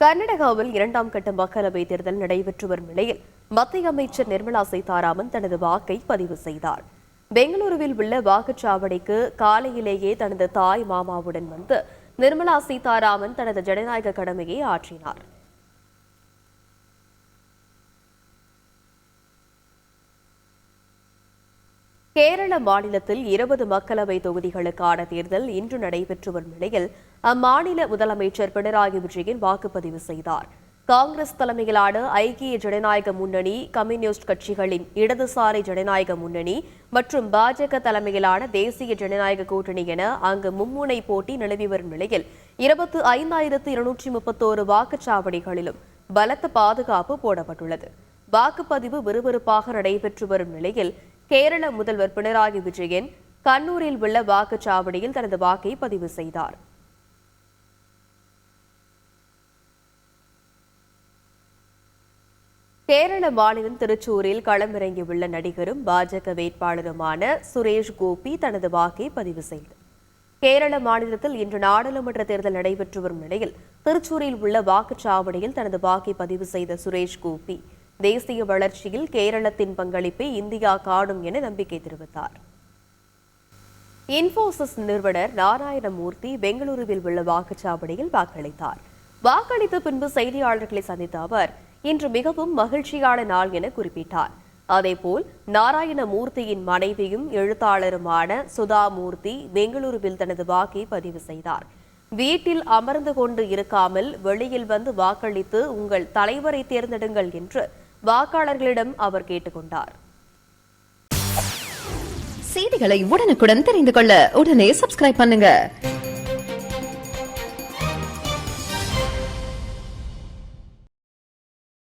கர்நாடகாவில் இரண்டாம் கட்ட மக்களவைத் தேர்தல் நடைபெற்று வரும் நிலையில் மத்திய அமைச்சர் நிர்மலா சீதாராமன் தனது வாக்கை பதிவு செய்தார். பெங்களூருவில் உள்ள வாக்குச்சாவடிக்கு காலையிலேயே தனது தாய் மாமாவுடன் வந்து நிர்மலா சீதாராமன் தனது ஜனநாயக கடமையை ஆற்றினார். கேரள மாநிலத்தில் 20 மக்களவை தொகுதிகளுக்கான தேர்தல் இன்று நடைபெற்று வரும் நிலையில் அம்மாநில முதலமைச்சர் பினராயி விஜயன் வாக்குப்பதிவு செய்தார். காங்கிரஸ் தலைமையிலான ஐக்கிய ஜனநாயக முன்னணி, கம்யூனிஸ்ட் கட்சிகளின் இடதுசாரி ஜனநாயக முன்னணி மற்றும் பாஜக தலைமையிலான தேசிய ஜனநாயக கூட்டணி என அங்கு மும்முனை போட்டி நிலவி வரும் நிலையில் 25,231 வாக்குச்சாவடிகளிலும் பலத்த பாதுகாப்பு போடப்பட்டுள்ளது. வாக்குப்பதிவு விறுவிறுப்பாக நடைபெற்று வரும் நிலையில் கேரள முதல்வர் பினராயி விஜயன் கண்ணூரில் உள்ள வாக்குச்சாவடியில் தனது வாக்கை பதிவு செய்தார். கேரள மாநிலம் திருச்சூரில் களமிறங்கியுள்ள நடிகரும் பாஜக வேட்பாளருமான சுரேஷ் கோபி தனது வாக்கை பதிவு செய்தார். கேரள மாநிலத்தில் இன்று நாடாளுமன்ற தேர்தல் நடைபெற்று வரும் நிலையில் திருச்சூரில் உள்ள வாக்குச்சாவடியில் தனது வாக்கை பதிவு செய்த சுரேஷ் கோபி தேசிய வளர்ச்சியில் கேரளத்தின் பங்களிப்பை இந்தியா காணும் என நம்பிக்கை தெரிவித்தார். இன்போசிஸ் நிறுவனர் நாராயணமூர்த்தி பெங்களூருவில் உள்ள வாக்குச்சாவடியில் வாக்களித்தார். வாக்களித்த பின்பு செய்தியாளர்களை சந்தித்த அவர் இன்று மிகவும் மகிழ்ச்சியான நாள் என குறிப்பிட்டார். அதேபோல் நாராயணமூர்த்தியின் மனைவியும் எழுத்தாளருமான சுதாமூர்த்தி பெங்களூருவில் தனது வாக்கை பதிவு செய்தார். வீட்டில் அமர்ந்து கொண்டு இருக்காமல் வெளியில் வந்து வாக்களித்து உங்கள் தலைவரை தேர்ந்தெடுங்கள் என்று வாக்காளர்களிடம் அவர் கேட்டுக்கொண்டார். செய்திகளை உடனுக்குடன் தெரிந்து கொள்ள உடனே சப்ஸ்கிரைப் பண்ணுங்க.